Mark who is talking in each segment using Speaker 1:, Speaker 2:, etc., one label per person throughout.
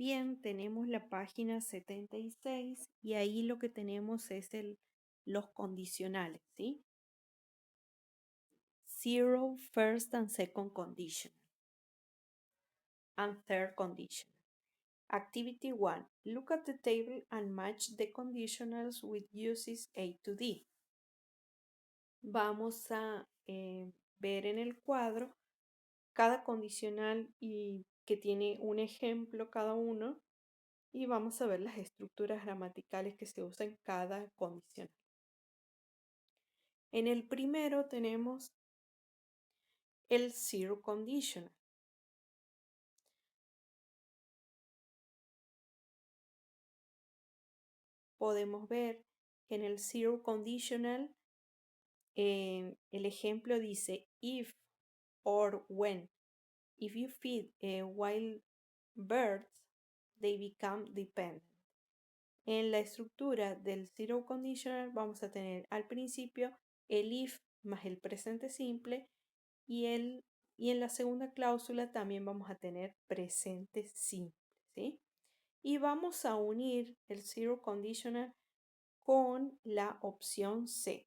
Speaker 1: Bien, tenemos la página 76 y ahí lo que tenemos es los condicionales, ¿sí? Zero, first and second condition, and third condition. Activity 1. Look at the table and match the conditionals with uses A to D. Vamos a ver en el cuadro cada condicional y que tiene un ejemplo cada uno y vamos a ver las estructuras gramaticales que se usan en cada condicional. En el primero tenemos el zero conditional. Podemos ver que en el zero conditional el ejemplo dice if or when. If you feed wild birds, they become dependent. En la estructura del zero conditional vamos a tener al principio el if más el presente simple y en la segunda cláusula también vamos a tener presente simple, ¿sí? Y vamos a unir el zero conditional con la opción C,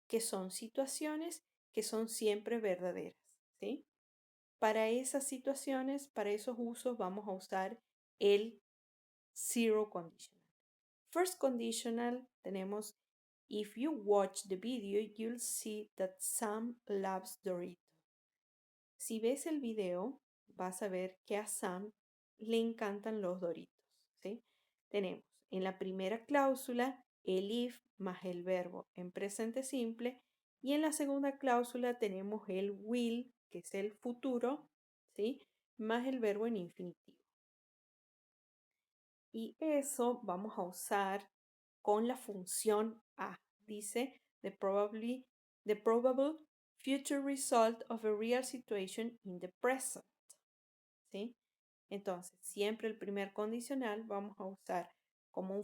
Speaker 1: que son situaciones que son siempre verdaderas, ¿sí? Para esas situaciones, para esos usos, vamos a usar el zero conditional. First conditional tenemos if you watch the video, you'll see that Sam loves Doritos. Si ves el video, vas a ver que a Sam le encantan los Doritos, ¿sí? Tenemos en la primera cláusula el if más el verbo en presente simple y en la segunda cláusula tenemos el will, que es el futuro, ¿sí? Más el verbo en infinitivo. Y eso vamos a usar con la función A. Dice the probable future result of a real situation in the present. ¿Sí? Entonces, siempre el primer condicional vamos a usar como un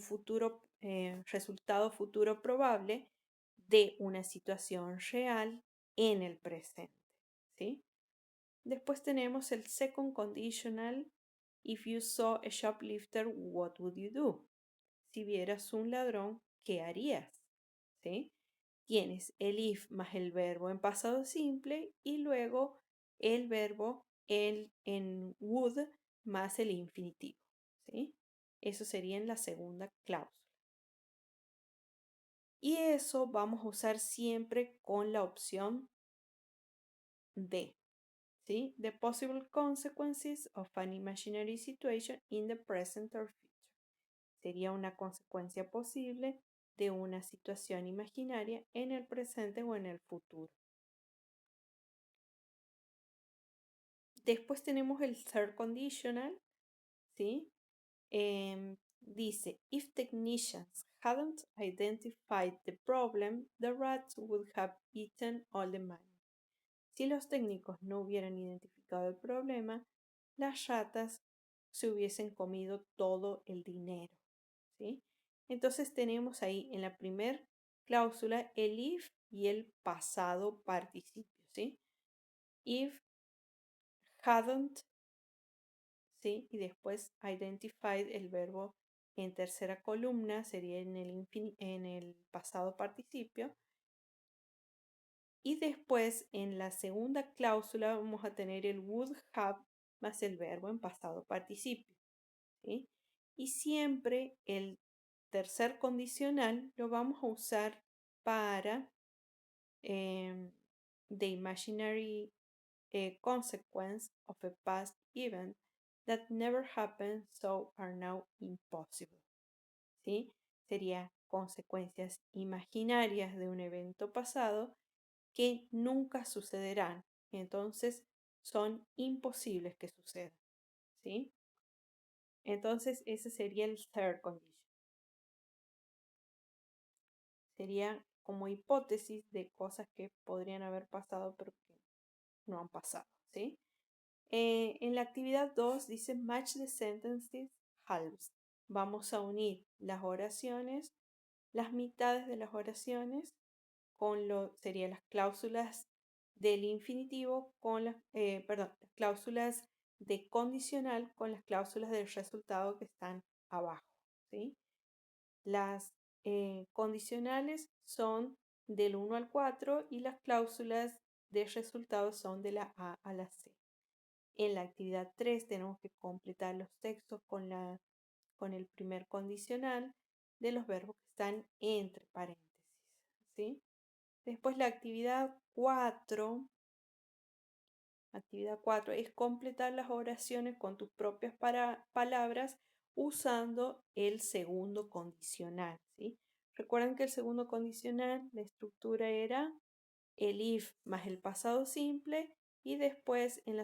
Speaker 1: resultado futuro probable de una situación real en el presente. ¿Sí? Después tenemos el second conditional. If you saw a shoplifter, what would you do? Si vieras un ladrón, ¿qué harías? ¿Sí? Tienes el if más el verbo en pasado simple y luego el verbo en would más el infinitivo. ¿Sí? Eso sería en la segunda cláusula. Y eso vamos a usar siempre con la opción D. ¿Sí? The possible consequences of an imaginary situation in the present or future. Sería una consecuencia posible de una situación imaginaria en el presente o en el futuro. Después tenemos el third conditional, ¿sí? Dice, if technicians hadn't identified the problem, the rats would have eaten all the money. Si los técnicos no hubieran identificado el problema, las ratas se hubiesen comido todo el dinero, ¿sí? Entonces tenemos ahí en la primera cláusula el if y el pasado participio, ¿sí? If hadn't, ¿sí? Y después identified el verbo en tercera columna sería en el pasado participio. Y después en la segunda cláusula vamos a tener el would have más el verbo en pasado participio, ¿sí? Y siempre el tercer condicional lo vamos a usar para the imaginary consequence of a past event that never happened so are now impossible. ¿Sí? Sería consecuencias imaginarias de un evento pasado que nunca sucederán. Entonces son imposibles que sucedan. ¿Sí? Entonces ese sería el third condition. Sería como hipótesis de cosas que podrían haber pasado pero que no han pasado. ¿Sí? En la actividad 2 dice match the sentences halves. Vamos a unir las oraciones, las mitades de las oraciones serían las cláusulas del infinitivo con las cláusulas de condicional con las cláusulas del resultado que están abajo, ¿sí? Las condicionales son del 1 al 4 y las cláusulas de resultado son de la A a la C. En la actividad 3 tenemos que completar los textos con el primer condicional de los verbos que están entre paréntesis, ¿sí? Después la actividad 4 es completar las oraciones con tus propias palabras usando el segundo condicional, ¿sí? Recuerden que el segundo condicional, la estructura era el if más el pasado simple y después en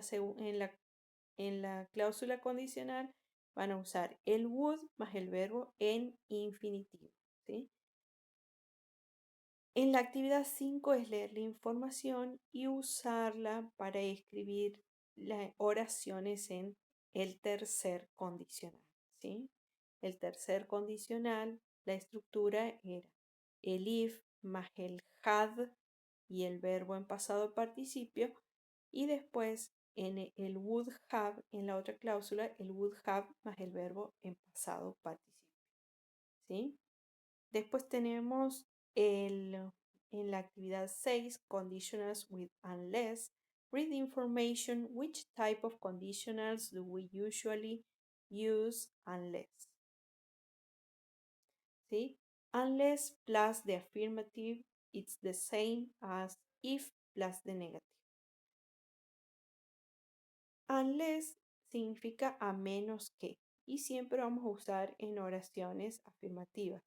Speaker 1: la cláusula condicional van a usar el would más el verbo en infinitivo, ¿sí? En la actividad 5 es leer la información y usarla para escribir las oraciones en el tercer condicional, ¿sí? El tercer condicional, la estructura era el if más el had y el verbo en pasado participio y después en el would have, en la otra cláusula, el would have más el verbo en pasado participio, ¿sí? Después tenemos en la actividad 6, conditionals with unless. Read the information. Which type of conditionals do we usually use unless? ¿Sí? Unless plus the affirmative, it's the same as if plus the negative. Unless significa a menos que y siempre vamos a usar en oraciones afirmativas,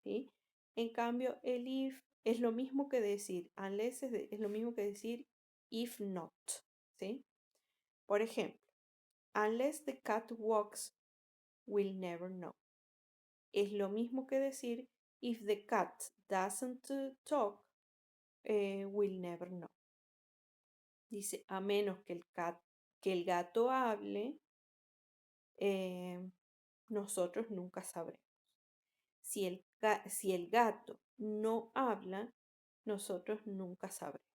Speaker 1: ¿sí? En cambio, el if es lo mismo que decir, unless es lo mismo que decir if not, ¿sí? Por ejemplo, unless the cat walks, we'll never know. Es lo mismo que decir if the cat doesn't talk, we'll never know. Dice, a menos que el gato hable, nosotros nunca sabremos. Si el gato no habla, nosotros nunca sabremos.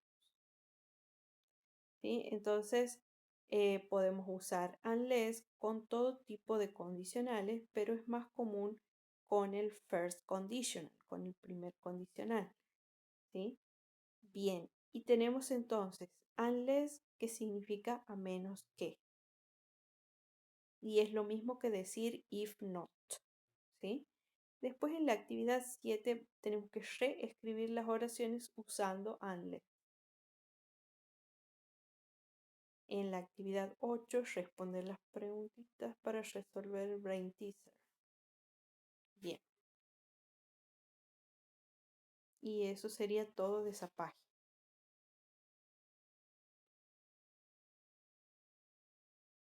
Speaker 1: ¿Sí? Entonces, podemos usar unless con todo tipo de condicionales, pero es más común con el first conditional, con el primer condicional. ¿Sí? Bien, y tenemos entonces unless, que significa a menos que. Y es lo mismo que decir if not, ¿sí? Después en la actividad 7 tenemos que reescribir las oraciones usando unless. En la actividad 8 responder las preguntitas para resolver el brain teaser. Bien. Y eso sería todo de esa página.